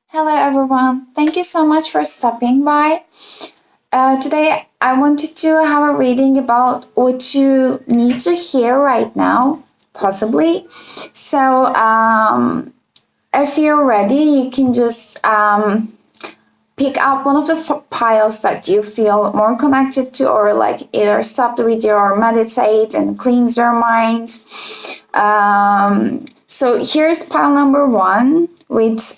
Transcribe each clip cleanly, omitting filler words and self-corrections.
Hello, everyone. Thank you so much for stopping by. Today, I wanted to have a reading about what you need to hear right now, possibly. So, if you're ready, you can just pick up one of the piles that you feel more connected to, or like either stop the video or meditate and cleanse your mind. So here's pile number one with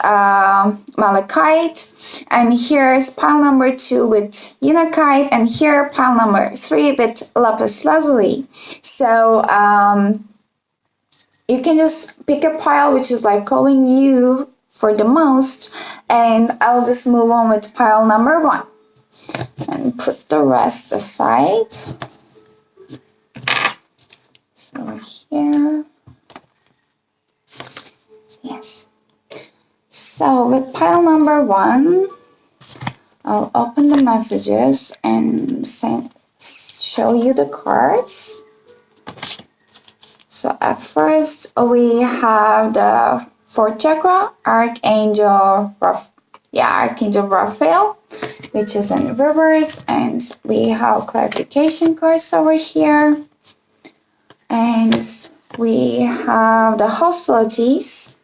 malachite, and here's pile number two with unakite, and here pile number three with lapis lazuli. So you can just pick a pile which is like calling you for the most, and I'll just move on with pile number one and put the rest aside. So here, yes. So with pile number one, I'll open the messages and show you the cards. So at first we have the fourth chakra, Archangel Raphael, which is in reverse, and we have clarification cards over here, and we have the hostilities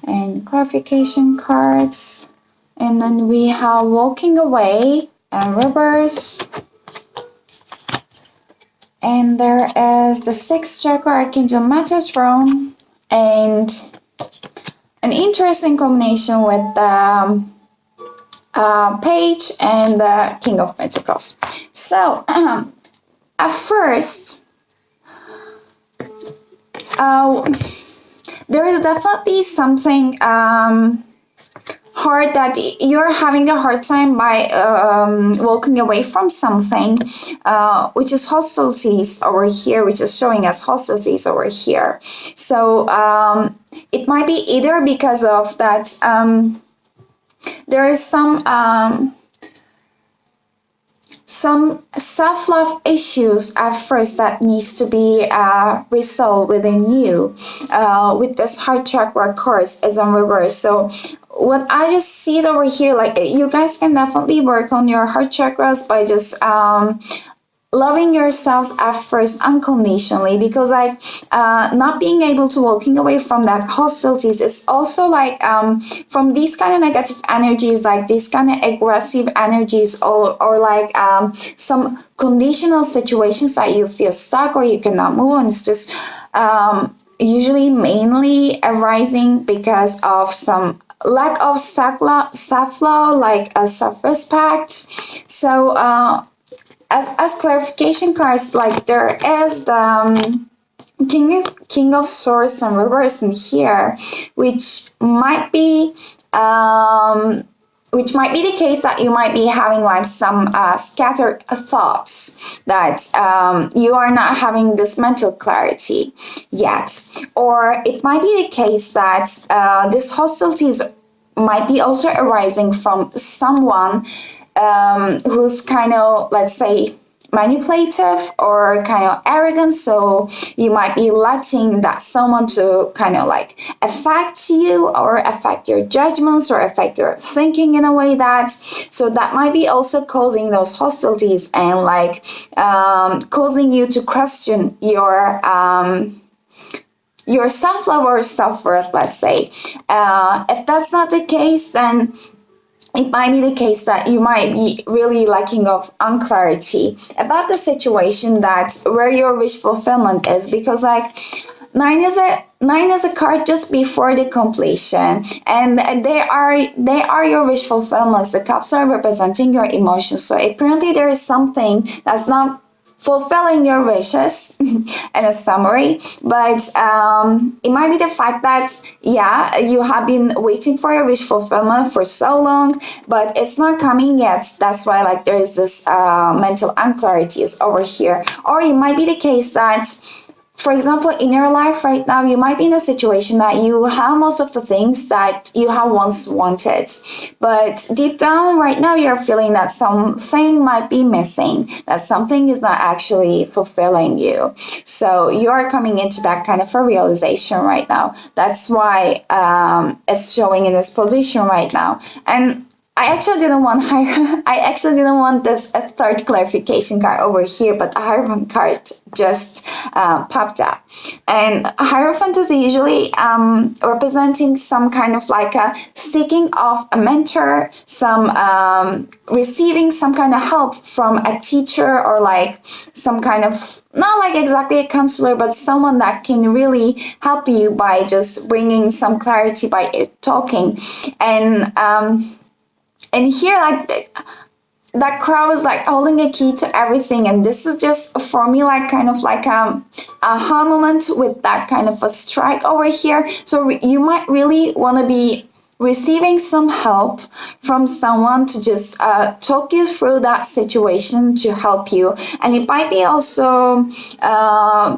and clarification cards, and then we have walking away and reverse. And there is the sixth chakra, Archangel Metatron, and an interesting combination with the Page and the King of Pentacles. So, at first, there is definitely something hard that you're having a hard time by walking away from something, which is hostilities over here, which is showing us hostilities over here. So it might be either because of that there is some self-love issues at first that needs to be resolved within you. With this heart chakra course is on reverse. So what I just see it over here, like you guys can definitely work on your heart chakras by just loving yourselves at first unconditionally, because like not being able to walking away from that hostilities is also like from these kind of negative energies, like these kind of aggressive energies, or like some conditional situations that you feel stuck or you cannot move on. It's just usually mainly arising because of some lack of self-love, like a self-respect. So as clarification cards, like there is the King of Swords and reverse in here, which might be the case that you might be having like some scattered thoughts, that you are not having this mental clarity yet, or it might be the case that this hostilities might be also arising from someone who's kind of, let's say, manipulative or kind of arrogant. So you might be letting that someone to kind of like affect you or affect your judgments or affect your thinking in a way that, so that might be also causing those hostilities and like causing you to question your self-love or self-worth, let's say. If that's not the case, then it might be the case that you might be really lacking of unclarity about the situation, that where your wish fulfillment is, because like nine is a card just before the completion, and they are your wish fulfillments. The cups are representing your emotions, so apparently there is something that's not fulfilling your wishes in a summary, but it might be the fact that you have been waiting for your wish fulfillment for so long, but it's not coming yet. That's why like there is this mental unclarity is over here. Or it might be the case that for example, in your life right now, you might be in a situation that you have most of the things that you have once wanted, but deep down right now, you're feeling that something might be missing, that something is not actually fulfilling you. So you are coming into that kind of a realization right now. That's why it's showing in this position right now. And I actually didn't want I actually didn't want this a third clarification card over here, but a Hierophant card just popped up. And Hierophant is usually representing some kind of like a seeking of a mentor, some receiving some kind of help from a teacher, or like some kind of, not like exactly a counselor, but someone that can really help you by just bringing some clarity by talking. And here, like, that crow is like holding a key to everything, and this is just for me like kind of like aha moment with that kind of a strike over here. So you might really want to be receiving some help from someone to just talk you through that situation, to help you. And it might be also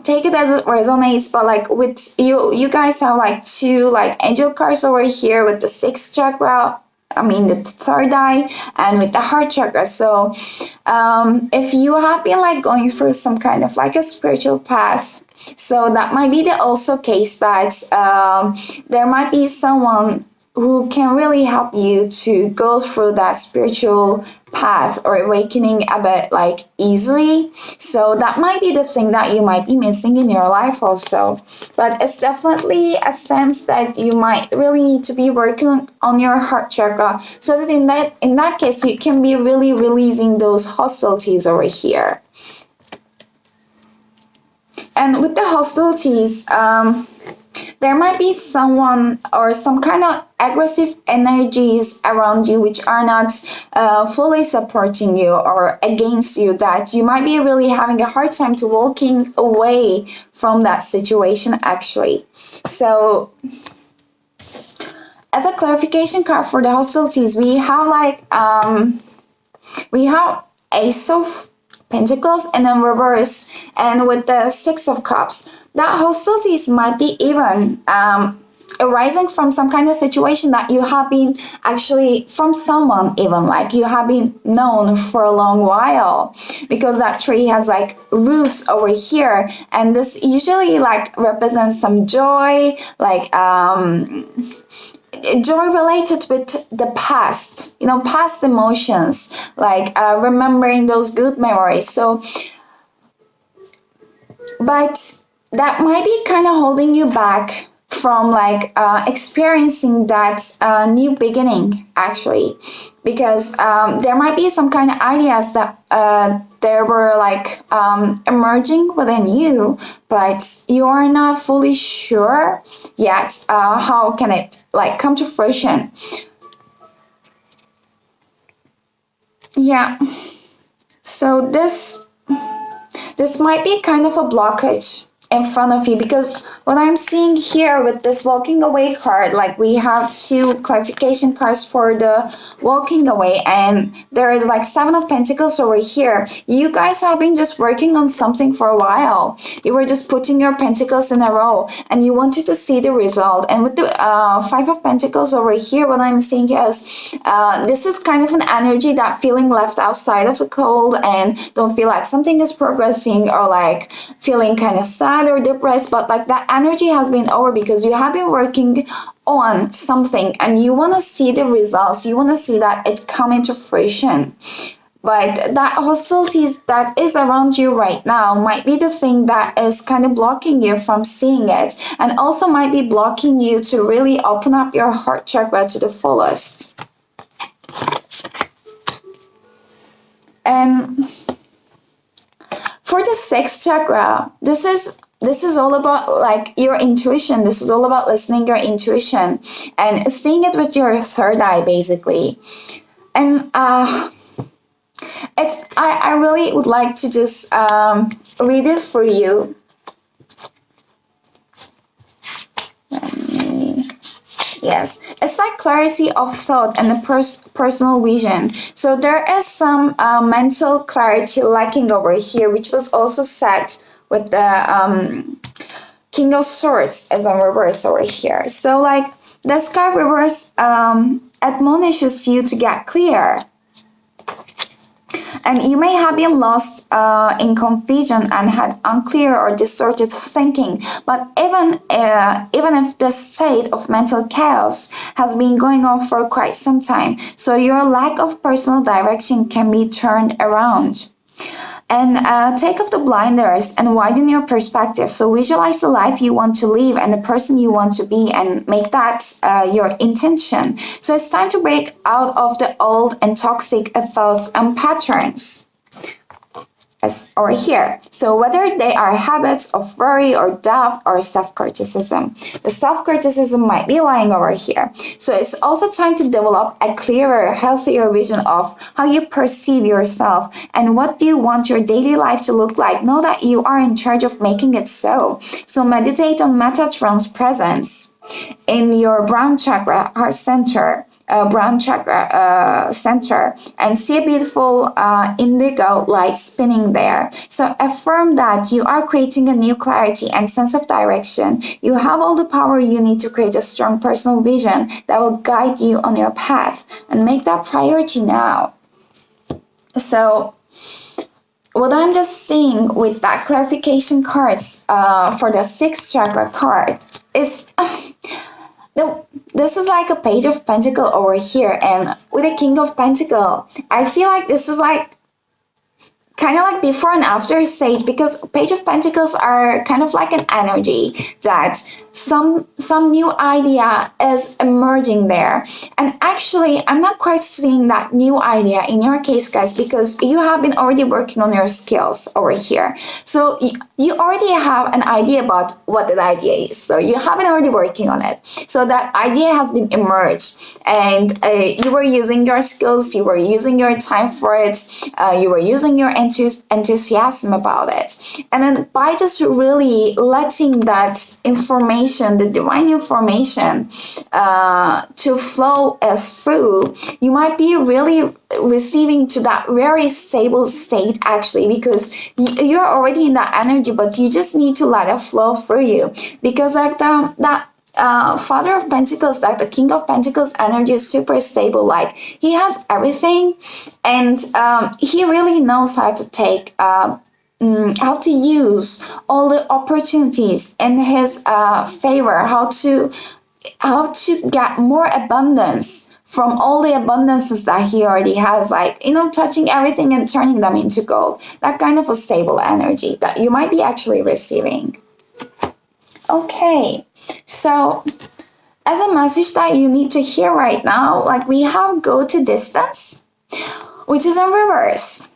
take it as it resonates, but like with you guys have like two like angel cards over here with the sixth chakra, I mean the third eye, and with the heart chakra. So if you have been like going through some kind of like a spiritual path, so that might be the also case that there might be someone who can really help you to go through that spiritual path or awakening a bit like easily. So that might be the thing that you might be missing in your life also. But it's definitely a sense that you might really need to be working on your heart chakra, so that in that case you can be really releasing those hostilities over here. And with the hostilities, there might be someone or some kind of aggressive energies around you which are not fully supporting you or against you, that you might be really having a hard time to walking away from that situation actually. So as a clarification card for the hostilities, we have like we have Ace of Pentacles and then reverse, and with the Six of Cups, that hostilities might be even arising from some kind of situation that you have been actually from someone, even like you have been known for a long while, because that tree has like roots over here, and this usually like represents some joy, like joy related with the past, past emotions, like remembering those good memories. So but that might be kind of holding you back from like experiencing that new beginning actually, because there might be some kind of ideas that there were like emerging within you, but you are not fully sure yet how can it like come to fruition. Yeah, so this might be kind of a blockage in front of you, because what I'm seeing here with this walking away card, like we have two clarification cards for the walking away, and there is like Seven of Pentacles over here. You guys have been just working on something for a while. You were just putting your pentacles in a row and you wanted to see the result. And with the Five of Pentacles over here, what I'm seeing is this is kind of an energy that feeling left outside of the cold and don't feel like something is progressing, or like feeling kind of sad or depressed, but like that energy has been over because you have been working on something and you want to see the results, you want to see that it come into fruition. But that hostilities that is around you right now might be the thing that is kind of blocking you from seeing it, and also might be blocking you to really open up your heart chakra to the fullest. And for the sixth chakra, this is all about like your intuition. This is all about listening your intuition and seeing it with your third eye basically. And I really would like to just read it for you. Yes, it's like clarity of thought and a personal vision. So there is some mental clarity lacking over here, which was also set with the King of Swords is in reverse over here. So like this card reverse admonishes you to get clear. And you may have been lost in confusion and had unclear or distorted thinking. But even if this state of mental chaos has been going on for quite some time, so your lack of personal direction can be turned around. And take off the blinders and widen your perspective. So visualize the life you want to live and the person you want to be, and make that your intention. So it's time to break out of the old and toxic thoughts and patterns. As over here. So whether they are habits of worry or doubt or self-criticism. The self-criticism might be lying over here. So it's also time to develop a clearer, healthier vision of how you perceive yourself and what do you want your daily life to look like. Know that you are in charge of making it so. So meditate on Metatron's presence in your brown chakra heart center, center, and see a beautiful indigo light spinning there. So affirm that you are creating a new clarity and sense of direction. You have all the power you need to create a strong personal vision that will guide you on your path, and make that priority now. So what I'm just seeing with that clarification cards for the sixth chakra card is this is like a page of pentacle over here, and with a king of pentacle, I feel like this is like kind of like before and after stage, because page of pentacles are kind of like an energy that some new idea is emerging there. And actually I'm not quite seeing that new idea in your case, guys, because you have been already working on your skills over here. So you already have an idea about what that idea is, so you have been already working on it. So that idea has been emerged, and you were using your skills, you were using your time for it, you were using your enthusiasm about it. And then by just really letting that information, the divine information, to flow as through, you might be really receiving to that very stable state, actually, because you're already in that energy, but you just need to let it flow through you. Because like that Father of Pentacles, like the King of Pentacles energy is super stable. Like he has everything, and he really knows how to take how to use all the opportunities in his favor, how to get more abundance from all the abundances that he already has, like, touching everything and turning them into gold. That kind of a stable energy that you might be actually receiving. Okay, so as a message that you need to hear right now, like we have go to distance, which is in reverse.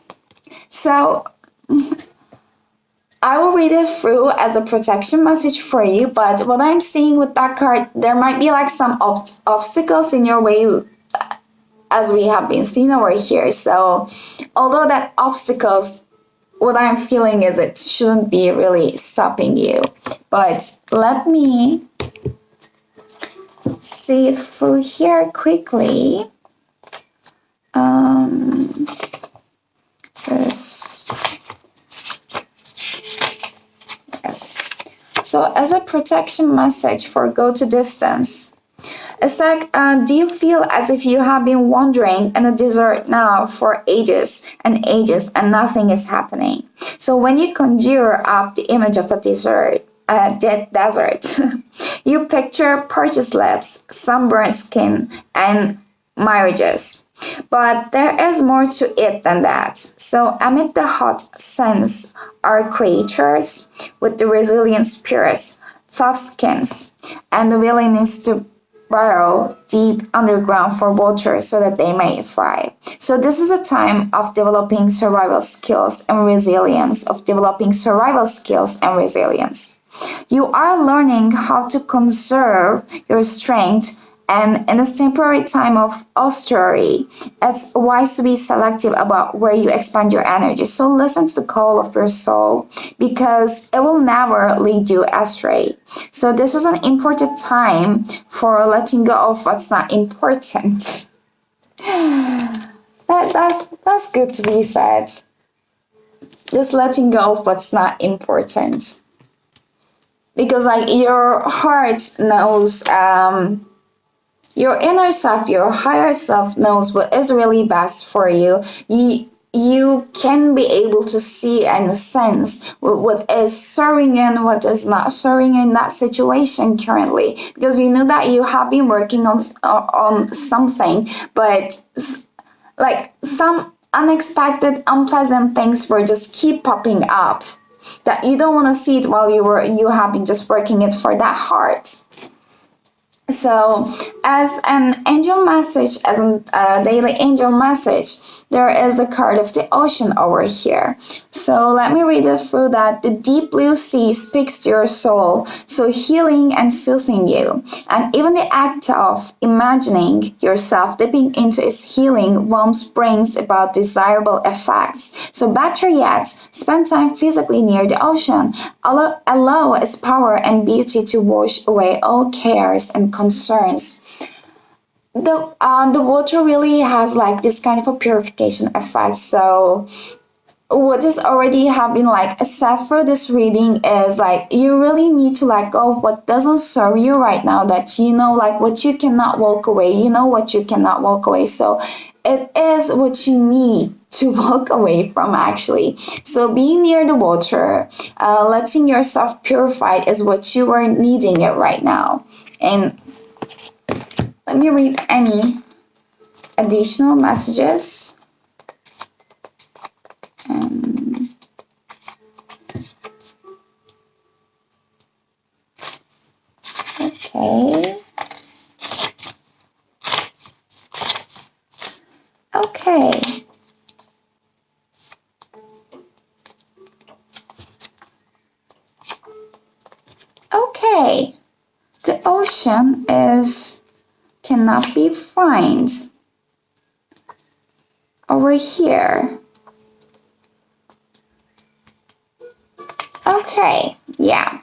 So I will read it through as a protection message for you, but what I'm seeing with that card, there might be like some obstacles in your way, as we have been seeing over here. So although that obstacles, what I'm feeling is it shouldn't be really stopping you. But let me see it through here quickly. Yes. So as a protection message for go to distance, it's like, do you feel as if you have been wandering in a desert now for ages and ages and nothing is happening? So when you conjure up the image of a desert, you picture parched lips, sunburned skin, and mirages. But there is more to it than that. So amid the hot suns are creatures with the resilient spirits, tough skins, and the willingness to burrow deep underground for water so that they may thrive. So this is a time of developing survival skills and resilience, You are learning how to conserve your strength, and in this temporary time of austerity, it's wise to be selective about where you expand your energy. So listen to the call of your soul, because it will never lead you astray. So this is an important time for letting go of what's not important. That's good to be said. Just letting go of what's not important. because like your heart knows, your inner self, your higher self knows what is really best for you. You can be able to see and sense what is serving and what is not serving in that situation currently, because you know that you have been working on something, but like some unexpected unpleasant things were just keep popping up that you don't want to see it while you have been just working it for that hard. So, as an angel message, as a daily angel message, there is the card of the ocean over here. So, let me read it through that. The deep blue sea speaks to your soul, so healing and soothing you. And even the act of imagining yourself dipping into its healing warmth brings about desirable effects. So, better yet, spend time physically near the ocean. Allow its power and beauty to wash away all cares and concerns. The water really has like this kind of a purification effect. So what is already have been like assessed for this reading is like you really need to let go of what doesn't serve you right now, that you know like what you cannot walk away, you know what you cannot walk away. So it is what you need to walk away from actually. So being near the water, letting yourself purified is what you are needing it right now. And let me read any additional messages. Okay. Okay. Okay. The ocean cannot be found over here. Okay, yeah.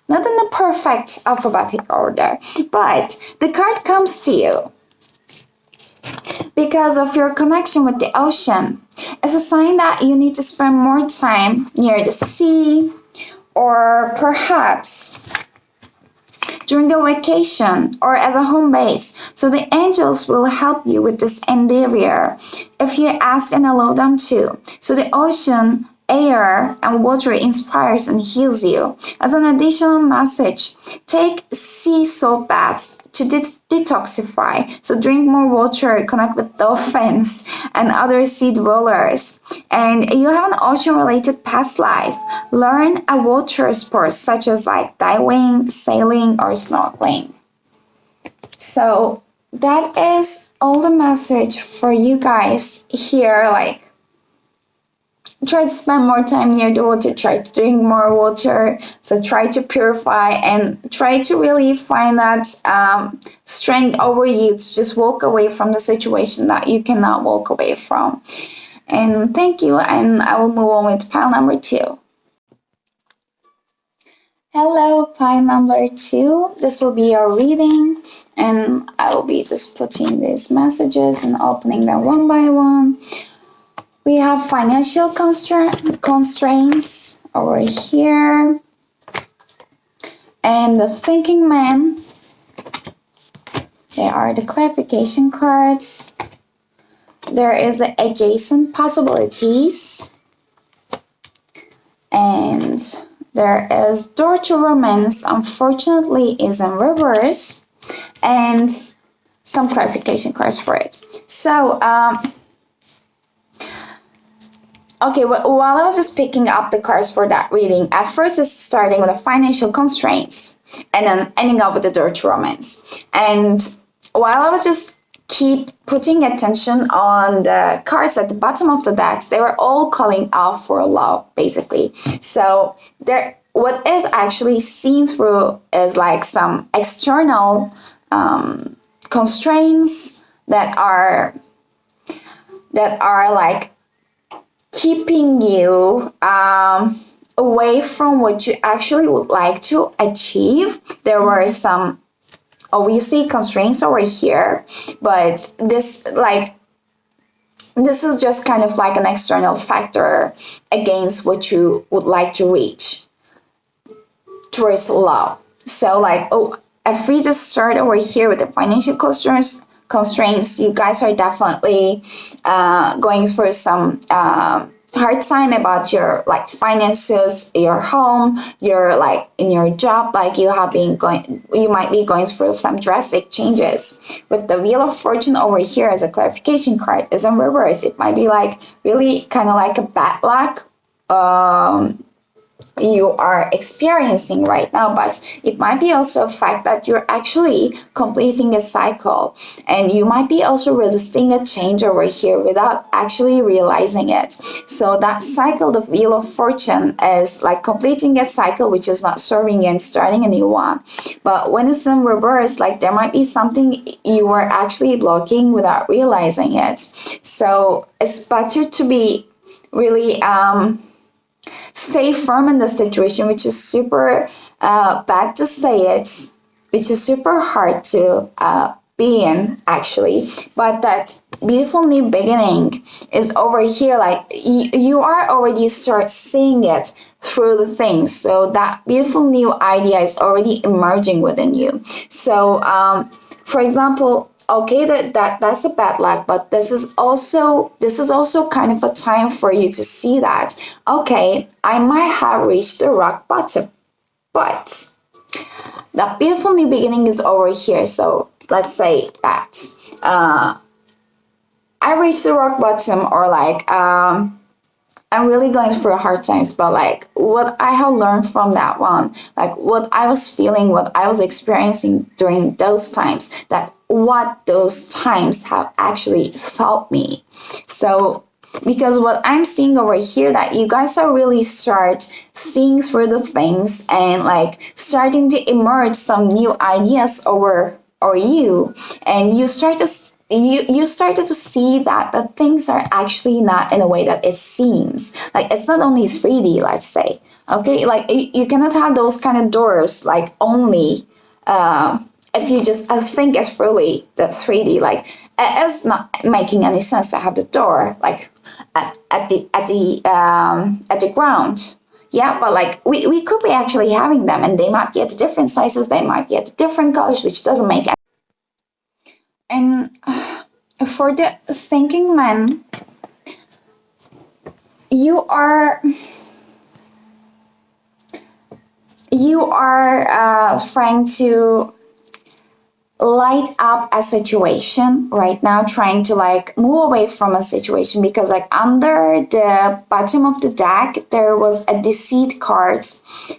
Not in the perfect alphabetic order, but the card comes to you because of your connection with the ocean. It's a sign that you need to spend more time near the sea, or perhaps during the vacation or as a home base. So the angels will help you with this endeavor if you ask and allow them to. So the ocean, air, and water inspires and heals you. As an additional message, take sea salt baths to detoxify. So drink more water, connect with dolphins and other sea dwellers. And you have an ocean-related past life. Learn a water sport such as like diving, sailing, or snorkeling. So that is all the message for you guys here. Like, try to spend more time near the water, try to drink more water, so try to purify and try to really find that strength over you to just walk away from the situation that you cannot walk away from. And thank you, and I will move on with pile number 2. Hello, pile number 2. This will be your reading, and I will be just putting these messages and opening them one by one. We have financial constraints over here. And the thinking man. They are the clarification cards. There is the adjacent possibilities. And there is door to romance, unfortunately, is in reverse. And some clarification cards for it. So, okay, while I was just picking up the cards for that reading, at first it's starting with the financial constraints and then ending up with the door to romance. And while I was just keep putting attention on the cards at the bottom of the decks, they were all calling out for love, basically. So what is actually seen through is like some external constraints that are like keeping you away from what you actually would like to achieve. There were some obviously constraints over here, but this is just kind of like an external factor against what you would like to reach. towards love. So like, oh, if we just start over here with the financial constraints, you guys are definitely going through some hard time about your like finances, your home, your like in your job, like you might be going through some drastic changes. With the Wheel of Fortune over here as a clarification card is in reverse. It might be like really kind of like a bad luck you are experiencing right now, but it might be also a fact that you're actually completing a cycle, and you might be also resisting a change over here without actually realizing it. So that cycle, the Wheel of Fortune, is like completing a cycle which is not serving you and starting a new one. But when it's in reverse, like there might be something you are actually blocking without realizing it. So it's better to be really stay firm in the situation, which is super bad to say it, which is super hard to be in actually. But that beautiful new beginning is over here. Like you are already start seeing it through the things. So that beautiful new idea is already emerging within you. So, for example, okay, that's a bad luck, but this is also kind of a time for you to see that, okay, I might have reached the rock bottom, but the beautiful new beginning is over here. So let's say that I reached the rock bottom, or like I'm really going through hard times, but like what I have learned from that one, like what I was feeling, what I was experiencing during those times, that what those times have actually taught me. So, because what I'm seeing over here, that you guys are really start seeing through the things and like starting to emerge some new ideas over or you, and you started to see that the things are actually not in a way that it seems. Like it's not only 3D, let's say. Okay, like you cannot have those kind of doors like only if you just think it's really the 3D. Like it's not making any sense to have the door like at the ground. Yeah, but like we could be actually having them, and they might be at different sizes, they might be at different colors, which doesn't make any. And for the thinking man, you are trying to light up a situation right now, trying to like move away from a situation, because like under the bottom of the deck there was a deceit card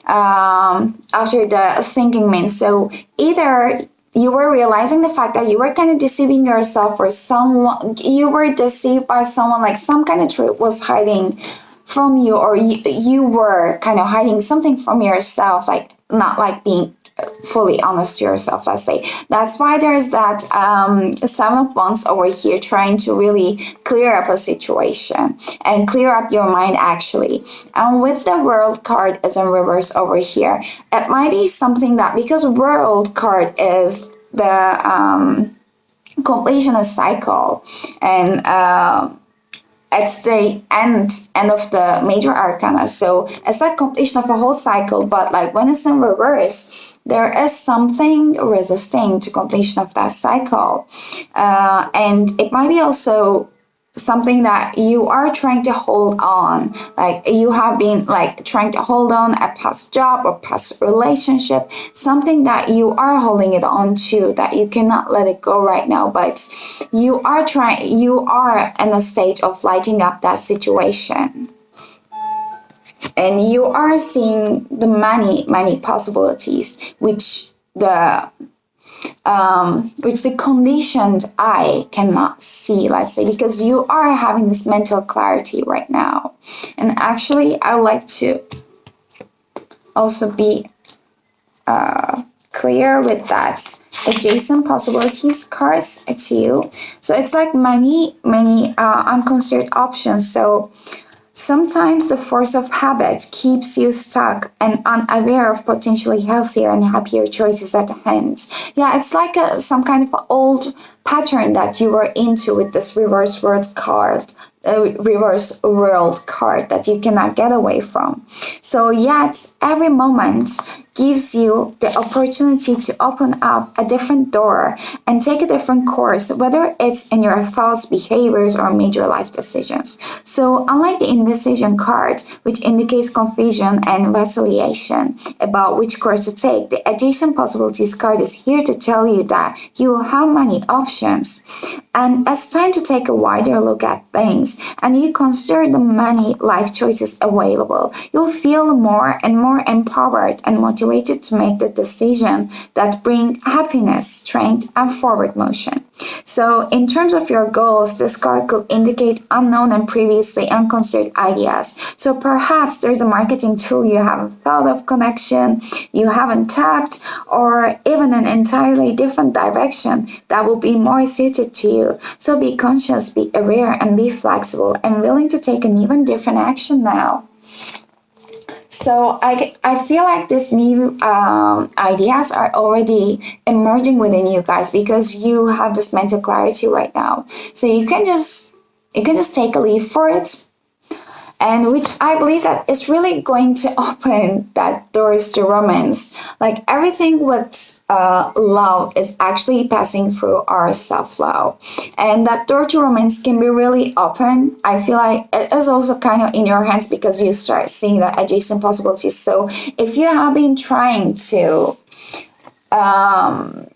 after the thinking man. So either you were realizing the fact that you were kind of deceiving yourself, or someone, you were deceived by someone, like some kind of truth was hiding from you, or you were kind of hiding something from yourself, like not like being fully honest to yourself, let's say. That's why there's that Seven of Wands over here, trying to really clear up a situation and clear up your mind actually. And with the World card is in reverse over here, it might be something that, because World card is the completion of cycle, and it's the end of the major arcana, so it's like completion of a whole cycle. But like when it's in reverse, there is something resisting to completion of that cycle, and it might be also something that you are trying to hold on, like you have been like trying to hold on a past job or past relationship, something that you are holding it on to, that you cannot let it go right now, but you are in a stage of lighting up that situation, and you are seeing the many possibilities which the conditioned eye cannot see, let's say, because you are having this mental clarity right now. And actually, I would like to also be clear with that adjacent possibilities cards to you. So it's like many unconsidered options. So sometimes the force of habit keeps you stuck and unaware of potentially healthier and happier choices at hand. Yeah, it's like some kind of old pattern that you were into with this reverse world card, that you cannot get away from. So yet every moment gives you the opportunity to open up a different door and take a different course, whether it's in your thoughts, behaviors, or major life decisions. So, unlike the indecision card, which indicates confusion and vacillation about which course to take, the adjacent possibilities card is here to tell you that you have many options. And it's time to take a wider look at things and you consider the many life choices available. You'll feel more and more empowered and motivated to make the decision that bring happiness, strength, and forward motion. So, in terms of your goals, this card could indicate unknown and previously unconsidered ideas. So, perhaps there's a marketing tool you haven't thought of, connection you haven't tapped, or even an entirely different direction that will be more suited to you. So, be conscious, be aware, and be flexible and willing to take an even different action now. So I feel like these new ideas are already emerging within you guys because you have this mental clarity right now. So you can just take a leap for it, and which I believe that is really going to open that doors to romance. Like everything with love is actually passing through our self-love, and that door to romance can be really open. I feel like it is also kind of in your hands because you start seeing that adjacent possibilities. So if you have been trying to um,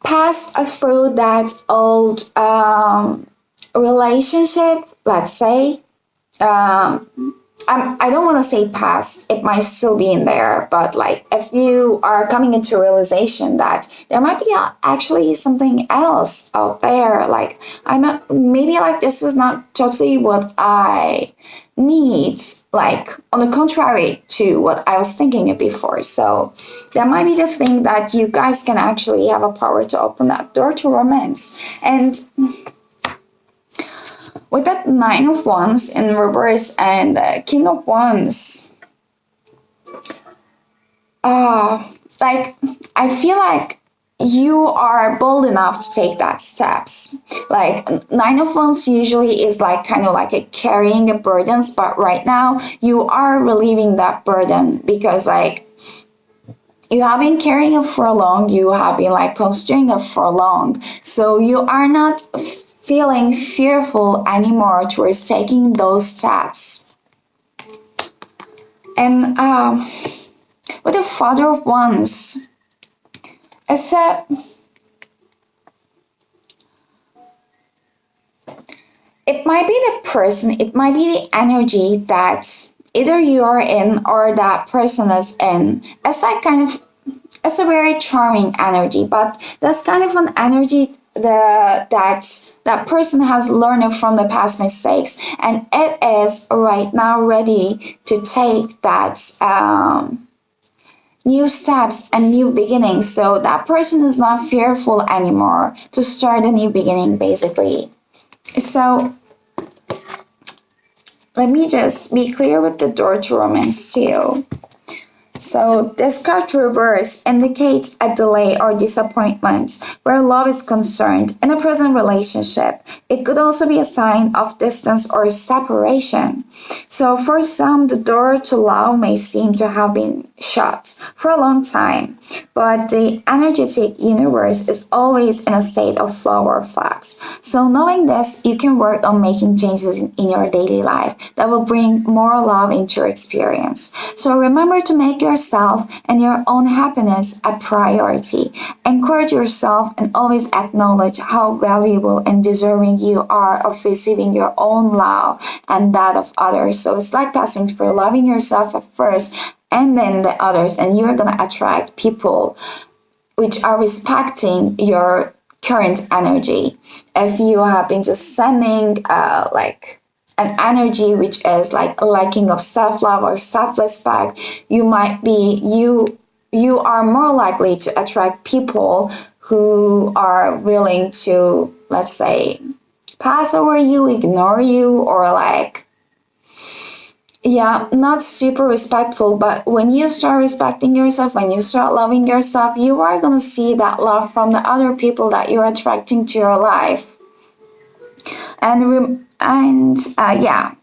pass through that old relationship, let's say, I don't want to say past, it might still be in there, but like if you are coming into realization that there might be actually something else out there, like maybe like this is not totally what I need, like on the contrary to what I was thinking it before. So that might be the thing that you guys can actually have a power to open that door to romance. And with that Nine of Wands in reverse and King of Wands, like I feel like you are bold enough to take that steps. Like Nine of Wands usually is like kind of like a carrying a burdens, but right now you are relieving that burden because like you have been carrying it for long, you have been like considering it for long, so you are not feeling fearful anymore towards taking those steps. And with the Father of Wands, it's it might be the person, it might be the energy that either you are in or that person is in. It's like kind of, it's a very charming energy, but that's kind of an energy that person has learned from the past mistakes, and it is right now ready to take that new steps and new beginnings. So that person is not fearful anymore to start a new beginning, basically. So let me just be clear with the door to romance too. So this card reverse indicates a delay or disappointment where love is concerned in a present relationship. It could also be a sign of distance or separation. So for some, the door to love may seem to have been shut for a long time, but the energetic universe is always in a state of flow or flux. So knowing this, you can work on making changes in your daily life that will bring more love into your experience. So remember to make yourself and your own happiness a priority. Encourage yourself and always acknowledge how valuable and deserving you are of receiving your own love and that of others. So it's like passing through loving yourself at first and then the others, and you're going to attract people which are respecting your current energy. If you have been just sending like an energy which is like a lacking of self-love or self-respect, you are more likely to attract people who are willing to, let's say, pass over you, ignore you, or like, yeah, not super respectful. But when you start respecting yourself, when you start loving yourself, you are going to see that love from the other people that you're attracting to your life. And yeah,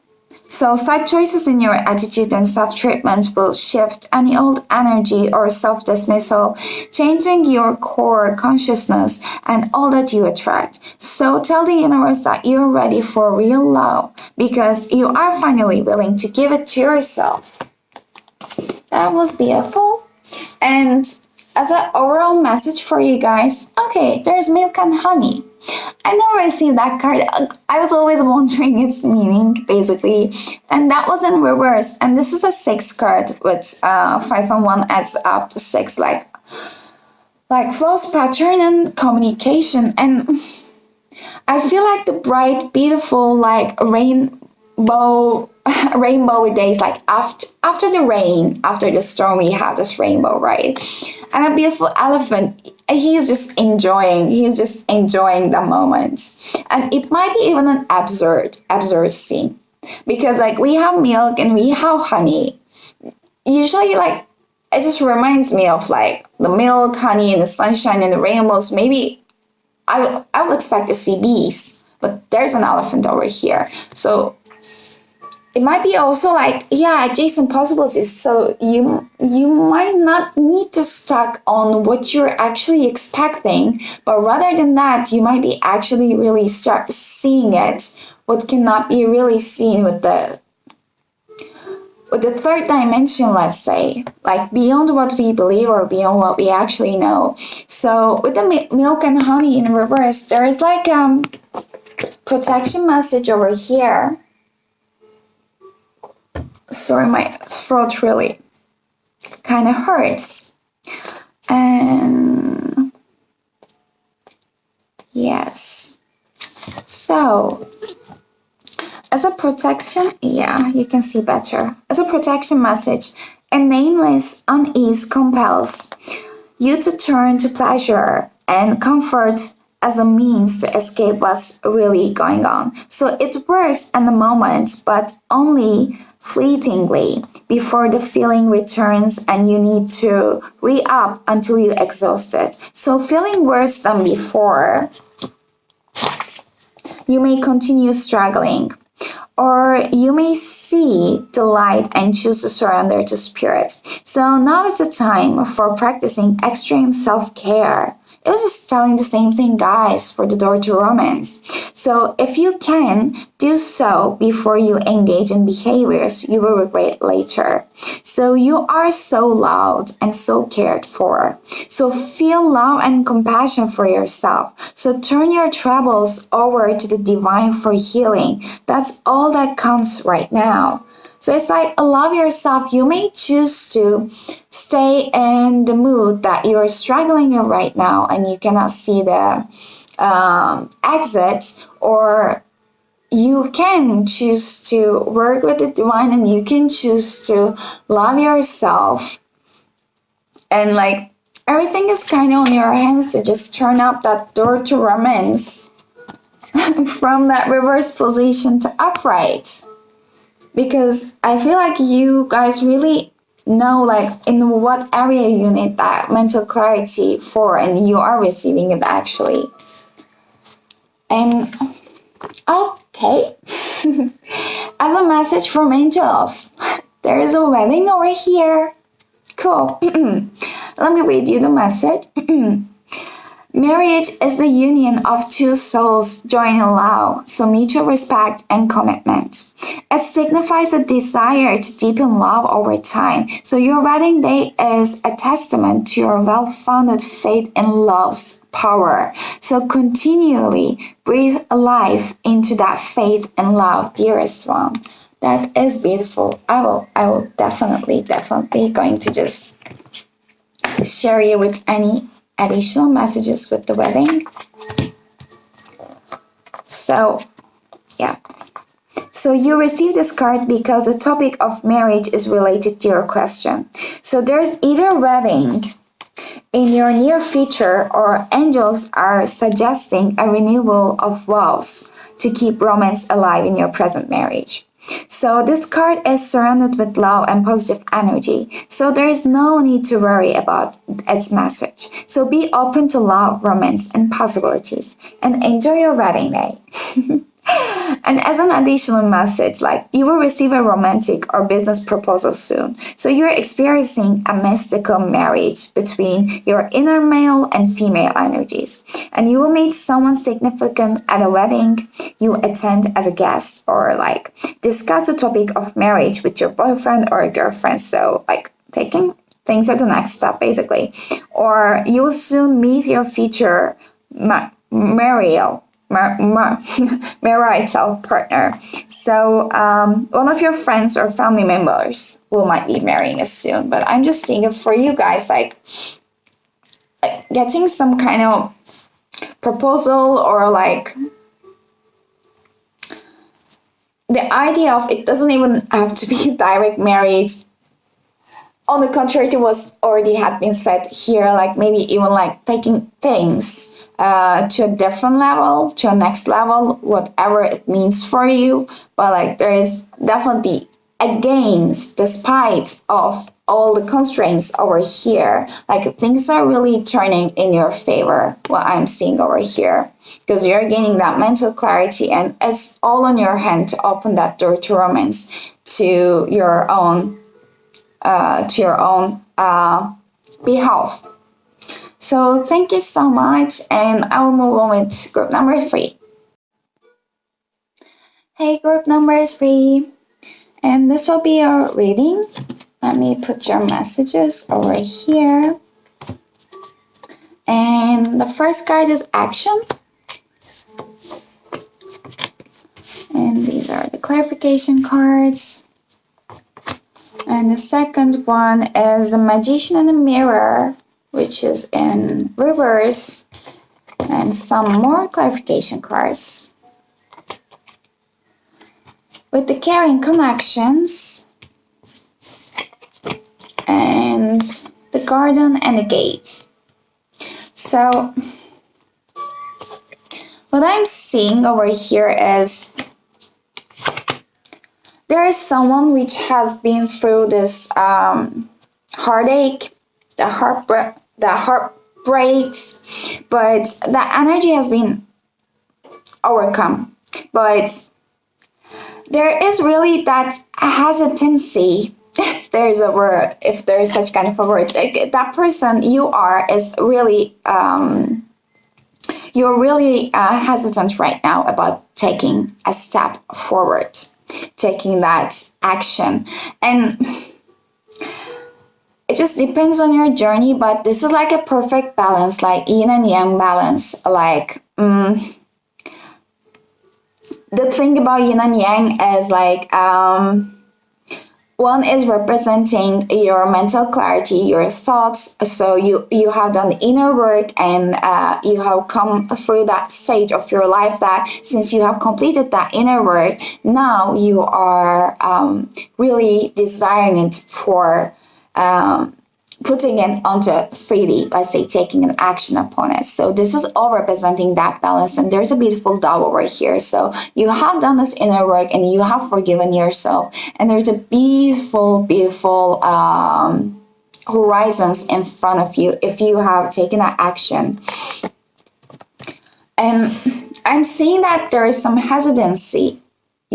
So slight choices in your attitude and self-treatment will shift any old energy or self-dismissal, changing your core consciousness and all that you attract. So tell the universe that you're ready for real love because you are finally willing to give it to yourself. That was beautiful. And as an overall message for you guys, okay, there's milk and honey. I never received that card. I was always wondering its meaning, basically. And that was in reverse. And this is a 6 card, with 5 and 1 adds up to 6, like flows, pattern, and communication. And I feel like the bright, beautiful, like rainbowy days, like after the rain, after the storm, we have this rainbow, right? And a beautiful elephant, he's just enjoying the moment. And it might be even an absurd scene, because like we have milk and we have honey. Usually, like, it just reminds me of like the milk, honey, and the sunshine and the rainbows. Maybe I would expect to see bees, but there's an elephant over here. So it might be also like, yeah, adjacent possibilities. So you might not need to stuck on what you're actually expecting, but rather than that, you might be actually really start seeing it, what cannot be really seen with the third dimension, let's say, like beyond what we believe or beyond what we actually know. So with the milk and honey in reverse, there is like protection message over here. Sorry, my throat really kind of hurts. And yes, so as a protection, yeah, you can see better. As a protection message, a nameless unease compels you to turn to pleasure and comfort as a means to escape what's really going on. So it works in the moment, but only fleetingly before the feeling returns and you need to re-up until you exhaust it. So feeling worse than before, you may continue struggling. Or you may see the light and choose to surrender to spirit. So now is the time for practicing extreme self-care. It was just telling the same thing, guys, for the door to romance. So if you can, do so before you engage in behaviors you will regret later. So you are so loved and so cared for. So feel love and compassion for yourself. So turn your troubles over to the divine for healing. That's all that counts right now. So it's like, love yourself. You may choose to stay in the mood that you're struggling in right now and you cannot see the exit, or you can choose to work with the divine and you can choose to love yourself. And like, everything is kind of on your hands to just turn up that door to romance from that reverse position to upright. Because I feel like you guys really know like in what area you need that mental clarity for, and you are receiving it actually. And okay, as a message from angels, there is a wedding over here. Cool. Let me read you the message. Marriage is the union of two souls joined in love, so mutual respect and commitment. It signifies a desire to deepen love over time. So your wedding day is a testament to your well-founded faith in love's power. So continually breathe life into that faith and love, dearest one. That is beautiful. I will definitely going to just share you with any additional messages with the wedding. So yeah, so you received this card because the topic of marriage is related to your question. So there's either wedding in your near future, or angels are suggesting a renewal of vows to keep romance alive in your present marriage. So this card is surrounded with love and positive energy. So there is no need to worry about its message. So be open to love, romance, and possibilities, and enjoy your wedding day. And as an additional message, like you will receive a romantic or business proposal soon. So you're experiencing a mystical marriage between your inner male and female energies. And you will meet someone significant at a wedding you attend as a guest, or like discuss the topic of marriage with your boyfriend or girlfriend. So like taking things at the next step basically. Or you will soon meet your future marital marital partner. So one of your friends or family members will might be marrying us soon. But I'm just saying it for you guys, like getting some kind of proposal, or like the idea of it doesn't even have to be direct marriage. On the contrary to what already had been said here, like maybe even like taking things to a different level, to a next level, whatever it means for you. But like there is definitely against, despite of all the constraints over here, like things are really turning in your favor, what I'm seeing over here, because you're gaining that mental clarity, and it's all on your hand to open that door to romance, to your own behalf. So thank you so much, and I will move on with group number 3. Hey, group number 3, and this will be your reading. Let me put your messages over here. And the first card is action. And these are the clarification cards. And the second one is the Magician and the Mirror, which is in reverse, and some more clarification cards. With the Caring Connections, and the Garden and the Gate. So, what I'm seeing over here is there is someone which has been through this heartache, the heartbreaks, but that energy has been overcome. But there is really that hesitancy, if there's a word, if there is such kind of a word. Like that person you are is really you're really hesitant right now about taking a step forward, taking that action. And it just depends on your journey, but this is like a perfect balance, like yin and yang balance. Like the thing about yin and yang is like one is representing your mental clarity, your thoughts. So you have done inner work, and you have come through that stage of your life that since you have completed that inner work, now you are really desiring it for putting it onto 3D, let's say taking an action upon it. So this is all representing that balance, and there's a beautiful double right here. So you have done this inner work and you have forgiven yourself, and there's a beautiful horizons in front of you if you have taken that action. And I'm seeing that there is some hesitancy.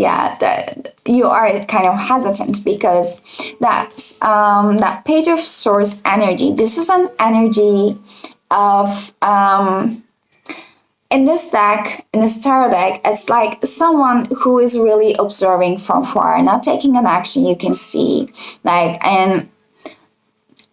Yeah, that you are kind of hesitant because that Page of Swords energy. This is an energy of in this deck, in this tarot deck, it's like someone who is really observing from far, not taking an action. You can see, like, and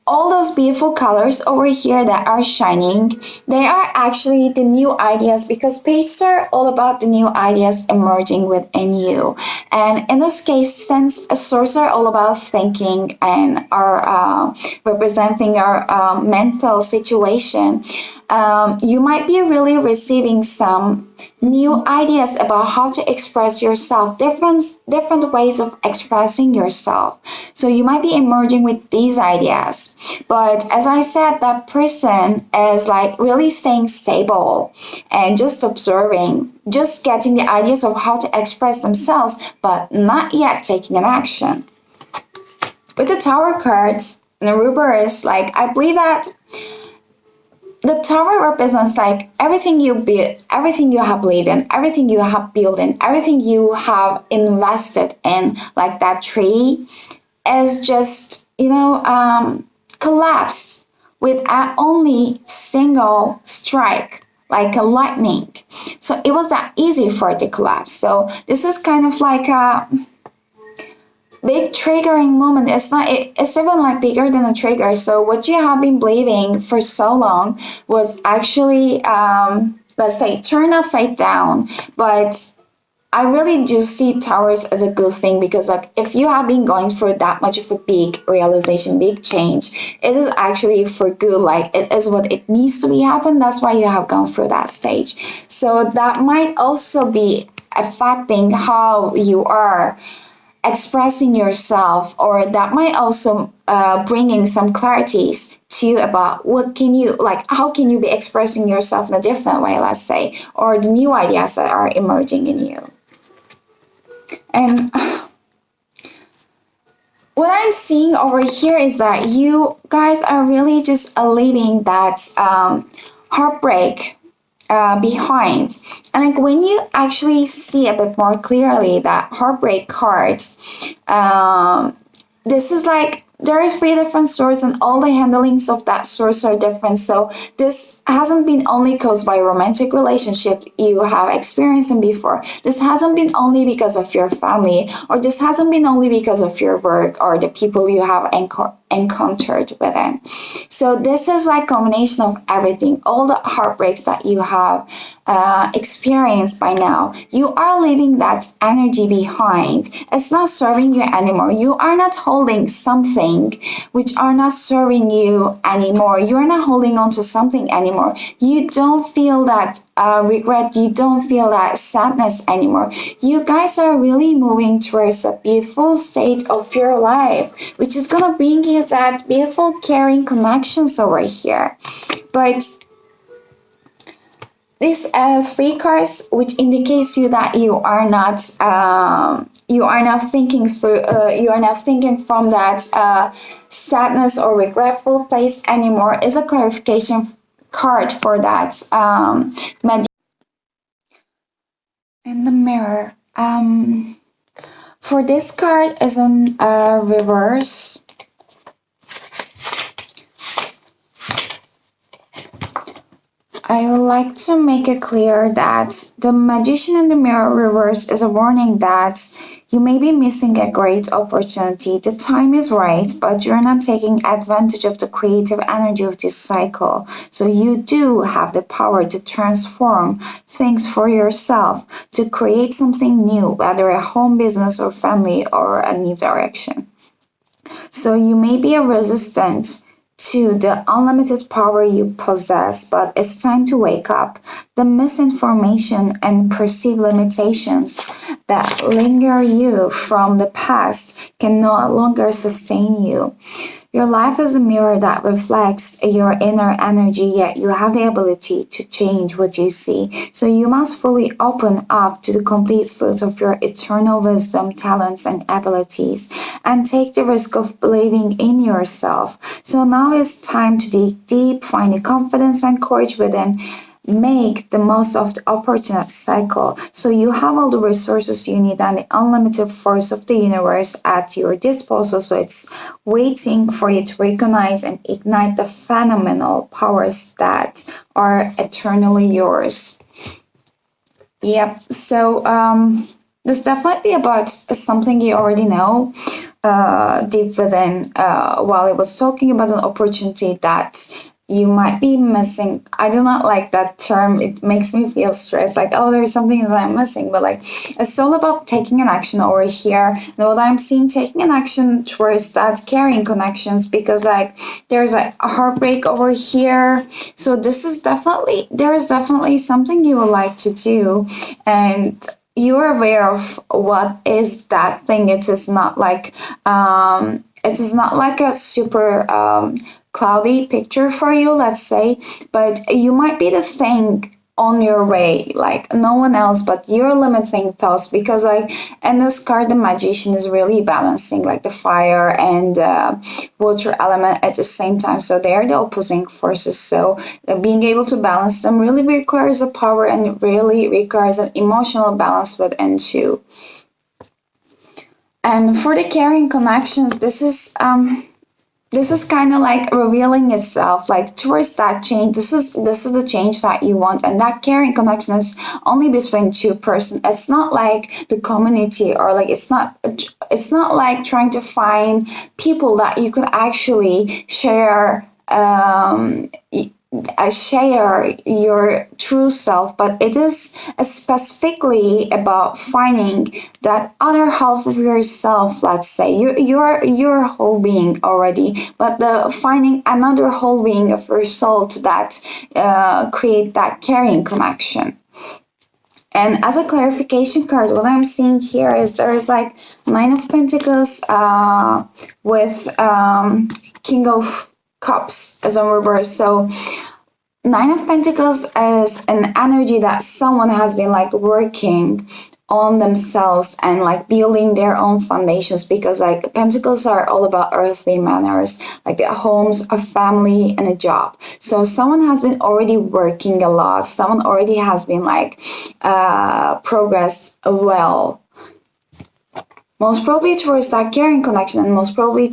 all those beautiful colors over here that are shining, they are actually the new ideas, because pages are all about the new ideas emerging within you. And in this case, since swords are all about thinking and are representing our mental situation, you might be really receiving some new ideas about how to express yourself, different ways of expressing yourself. So you might be emerging with these ideas. But as I said, that person is like really staying stable and just observing, just getting the ideas of how to express themselves, but not yet taking an action. With the Tower card in the reverse, like I believe that the tower represents like everything you build, everything you have laid in, everything you have built in, everything you have invested in, like that tree is just, collapse with a only single strike, like a lightning. So it was that easy for it to collapse. So this is kind of like a big triggering moment. It's even like bigger than a trigger. So what you have been believing for so long was actually, let's say, turned upside down. But I really do see towers as a good thing, because like if you have been going through that much of a big realization, big change, it is actually for good. Like it is what it needs to be happen. That's why you have gone through that stage. So that might also be affecting how you are expressing yourself, or that might also bringing some clarities to you about what can you, like how can you be expressing yourself in a different way, let's say, or the new ideas that are emerging in you. And what I'm seeing over here is that you guys are really just leaving that heartbreak behind. And like when you actually see a bit more clearly that heartbreak card, this is like there are three different swords, and all the handlings of that source are different. So this hasn't been only caused by a romantic relationship you have experienced before. This hasn't been only because of your family, or this hasn't been only because of your work or the people you have encountered within. So this is like combination of everything, all the heartbreaks that you have experienced by now. You are leaving that energy behind. It's not serving you anymore. You are not holding something which are not serving you anymore. You're not holding on to something anymore. You don't feel that regret. You don't feel that sadness anymore. You guys are really moving towards a beautiful state of your life, which is gonna bring you that beautiful caring connections over here. But this three cards, which indicates you that you are not thinking through, you are not thinking from that sadness or regretful place anymore, is a clarification card for that magic. And the mirror. For this card is in reverse. I would like to make it clear that the Magician in the Mirror reverse is a warning that you may be missing a great opportunity. The time is right, but you're not taking advantage of the creative energy of this cycle. So you do have the power to transform things for yourself, to create something new, whether a home business or family or a new direction. So you may be resistant to the unlimited power you possess, but it's time to wake up. The misinformation and perceived limitations that linger you from the past can no longer sustain you. Your life is a mirror that reflects your inner energy, yet you have the ability to change what you see. So you must fully open up to the complete fruits of your eternal wisdom, talents, and abilities, and take the risk of believing in yourself. So now it's time to dig deep, find the confidence and courage within, make the most of the opportunity cycle. So you have all the resources you need and the unlimited force of the universe at your disposal. So it's waiting for you to recognize and ignite the phenomenal powers that are eternally yours. Yep. So this is definitely about something you already know deep within. While it was talking about an opportunity that you might be missing. I do not like that term. It makes me feel stressed. Like, oh, there's something that I'm missing. But like, it's all about taking an action over here. And what I'm seeing, taking an action towards that carrying connections, because like there's a heartbreak over here. So there is definitely something you would like to do. And you're aware of what is that thing. It is not like a super cloudy picture for you, let's say, but you might be the thing on your way, like no one else but your limiting thoughts. Because like in this card, the magician is really balancing like the fire and water element at the same time, so they are the opposing forces. So being able to balance them really requires a power and really requires an emotional balance within too. And for the caring connections, this is kind of like revealing itself like towards that change. This is the change that you want, and that caring connection is only between two person. It's not like the community, or like it's not like trying to find people that you could actually share share your true self, but it is specifically about finding that other half of yourself. Let's say you're a whole being already, but the finding another whole being of your soul to that create that caring connection. And as a clarification card, what I'm seeing here is there is like Nine of Pentacles with King of Cups as a reverse. So Nine of Pentacles is an energy that someone has been like working on themselves and like building their own foundations, because like pentacles are all about earthly manners, like the homes, a family, and a job. So someone has been already working a lot, someone already has been like progressed well, most probably towards that caring connection, and most probably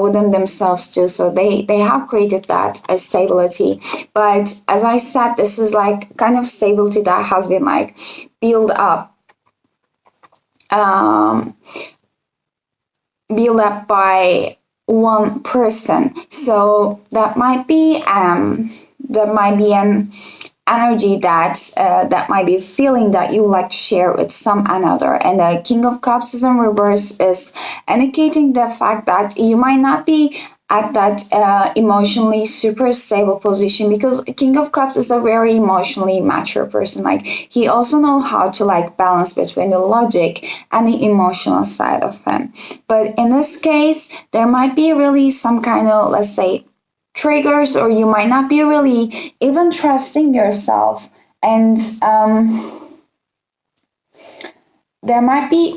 within themselves too. So they have created that as stability. But as I said, this is like kind of stability that has been like built up, um, built up by one person. So that might be an energy that might be a feeling that you would like to share with some another. And the King of Cups is in reverse is indicating the fact that you might not be at that emotionally super stable position, because King of Cups is a very emotionally mature person. Like he also knows how to like balance between the logic and the emotional side of him. But in this case, there might be really some kind of, let's say, triggers, or you might not be really even trusting yourself. And there might be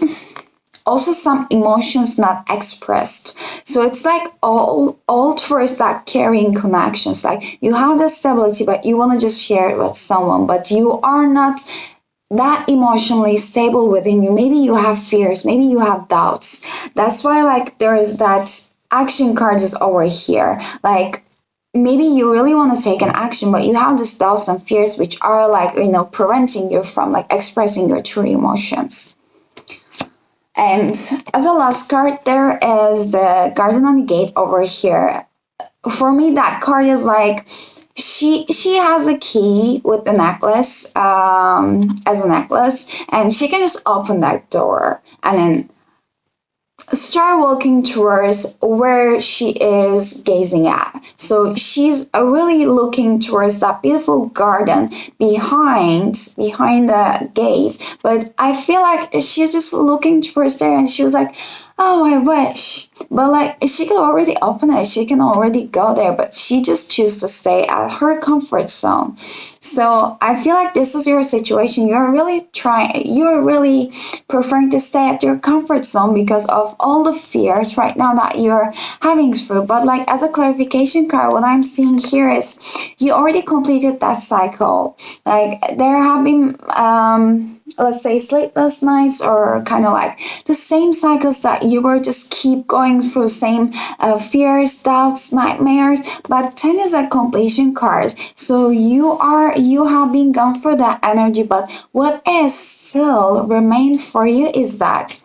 also some emotions not expressed. So it's like all towards that caring connections. Like you have the stability, but you want to just share it with someone, but you are not that emotionally stable within you. Maybe you have fears, maybe you have doubts. That's why like there is that action cards is over here. Like maybe you really want to take an action, but you have these doubts and fears which are like, preventing you from like expressing your true emotions. And as a last card, there is the Garden on the Gate over here. For me, that card is like she has a key with the necklace, as a necklace, and she can just open that door and then start walking towards where she is gazing at. So she's really looking towards that beautiful garden behind the gaze. But I feel like she's just looking towards there, and she was like, "Oh, I wish." But like she could already open it, she can already go there, but she just chooses to stay at her comfort zone. So I feel like this is your situation. You're really preferring to stay at your comfort zone because of all the fears right now that you're having through. But like as a clarification card, what I'm seeing here is you already completed that cycle. Like there have been let's say sleepless nights, or kind of like the same cycles that you were just keep going through, same fears, doubts, nightmares. But 10 is a completion card, so you have been gone through that energy. But what is still remain for you is that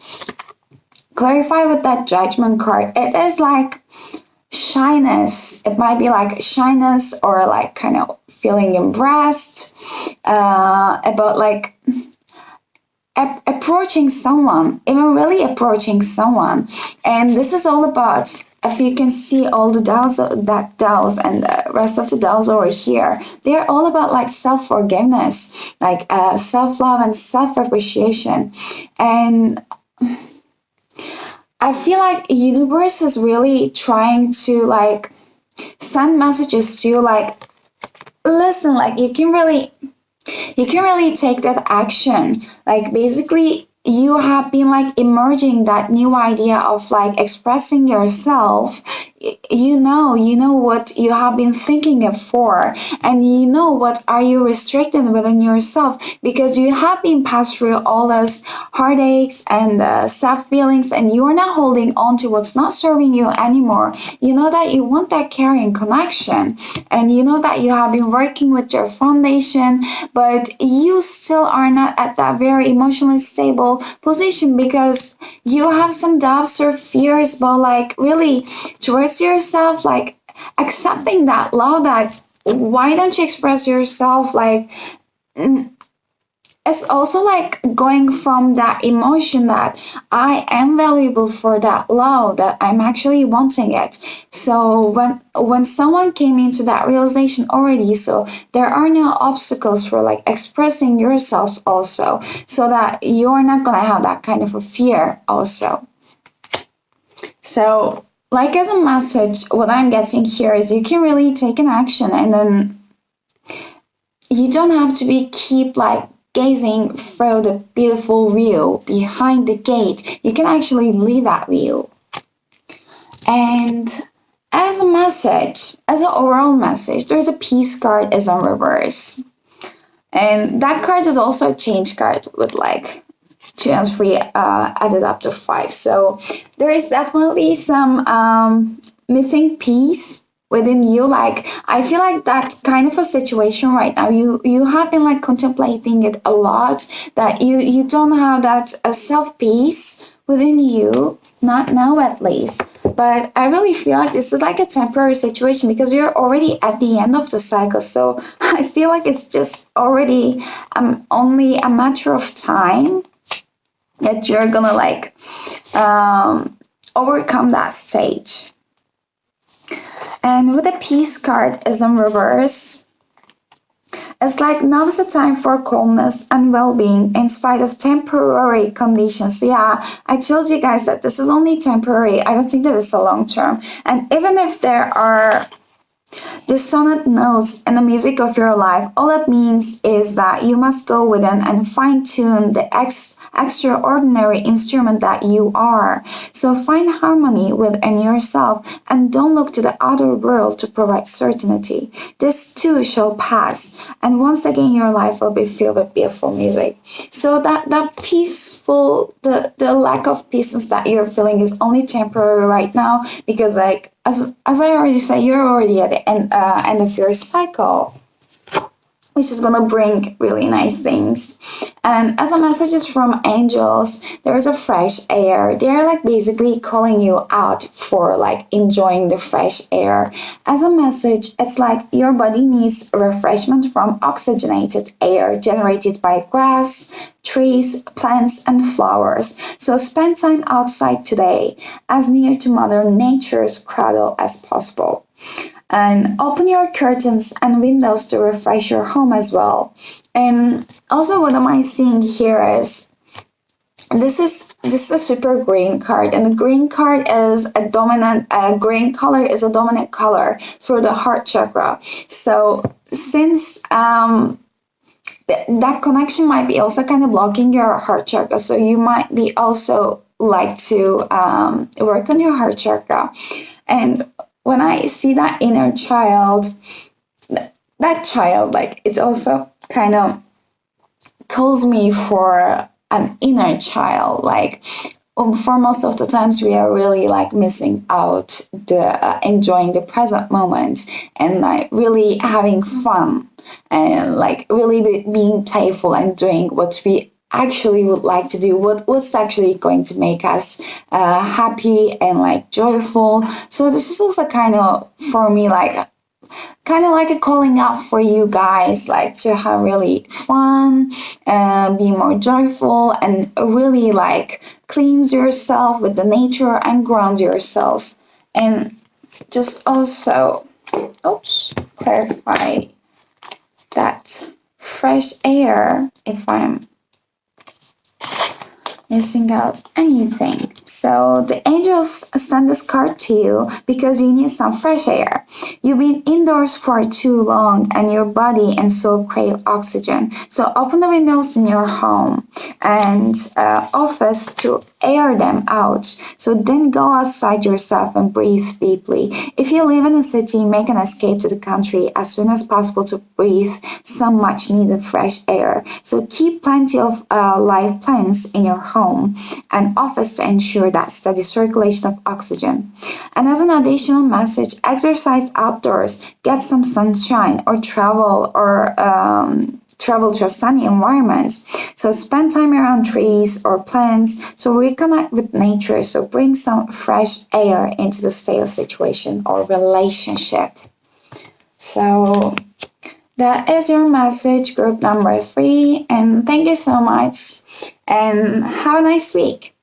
clarify with that Judgment card. It is like shyness. It might be like shyness, or like kind of feeling embarrassed about like approaching someone, even really approaching someone. And this is all about, if you can see all the dolls and the rest of the dolls over here, they're all about like self-forgiveness, like self-love and self-appreciation. And I feel like universe is really trying to like send messages to you, like, listen, like you can really you can really take that action. Like basically you have been like emerging that new idea of like expressing yourself. You know what you have been thinking of for, and you know what are you restricted within yourself, because you have been passed through all those heartaches and sad feelings, and you are not holding on to what's not serving you anymore. You know that you want that caring connection, and you know that you have been working with your foundation, but you still are not at that very emotionally stable position because you have some doubts or fears, but like really towards yourself, like accepting that love, that why don't you express yourself, like mm, it's also like going from that emotion that I am valuable for that love, that I'm actually wanting it. So when someone came into that realization already, so there are no obstacles for like expressing yourself also, so that you're not gonna have that kind of a fear also. So like as a message, what I'm getting here is you can really take an action, and then you don't have to be keep like gazing through the beautiful view behind the gate. You can actually leave that view. And as a message, as an overall message, there's a peace card is on reverse. And that card is also a change card with like 2 and 3 added up to 5. So there is definitely some missing piece within you. Like I feel like that's kind of a situation right now. You have been like contemplating it a lot, that you don't have that self peace within you, not now at least. But I really feel like this is like a temporary situation because you're already at the end of the cycle. So I feel like it's just already only a matter of time that you're gonna like overcome that stage. And with the peace card is in reverse, it's like now is the time for calmness and well-being in spite of temporary conditions. Yeah, I told you guys that this is only temporary. I don't think that it's a long term. And even if there are dissonant notes in the music of your life, all it means is that you must go within and fine-tune the extraordinary instrument that you are. So find harmony within yourself and don't look to the outer world to provide certainty. This too shall pass, and once again your life will be filled with beautiful music. So that peaceful, the lack of peace that you're feeling is only temporary right now, because like as I already said, you're already at the end of your cycle, which is gonna bring really nice things. And as a message from angels, there's a fresh air. They're like basically calling you out for like enjoying the fresh air. As a message, it's like your body needs refreshment from oxygenated air generated by grass, trees, plants, and flowers. So spend time outside today, as near to Mother Nature's cradle as possible. And open your curtains and windows to refresh your home as well. And also what am I seeing here is this is a super green card, and the green card is a dominant green color is a dominant color for the heart chakra. So since that connection might be also kind of blocking your heart chakra, so you might be also like to work on your heart chakra. And when I see that inner child, that child, like it also kind of calls me for an inner child. Like for most of the times we are really like missing out the enjoying the present moment, and like really having fun, and like really being playful and doing what we actually would like to do, what's actually going to make us happy and like joyful. So this is also kind of for me like kind of like a calling out for you guys, like to have really fun, be more joyful, and really like cleanse yourself with the nature and ground yourselves. And just also clarify that fresh air if I'm missing out anything. So the angels send this card to you because you need some fresh air. You've been indoors for too long and your body and soul crave oxygen. So open the windows in your home and office to air them out. So then go outside yourself and breathe deeply. If you live in a city, make an escape to the country as soon as possible to breathe some much needed fresh air. So keep plenty of live plants in your home and office to ensure that steady circulation of oxygen. And as an additional message, exercise outdoors, get some sunshine, or travel to a sunny environment. So spend time around trees or plants to reconnect with nature. So bring some fresh air into the stale situation or relationship. So that is your message, group number 3. And thank you so much. And have a nice week.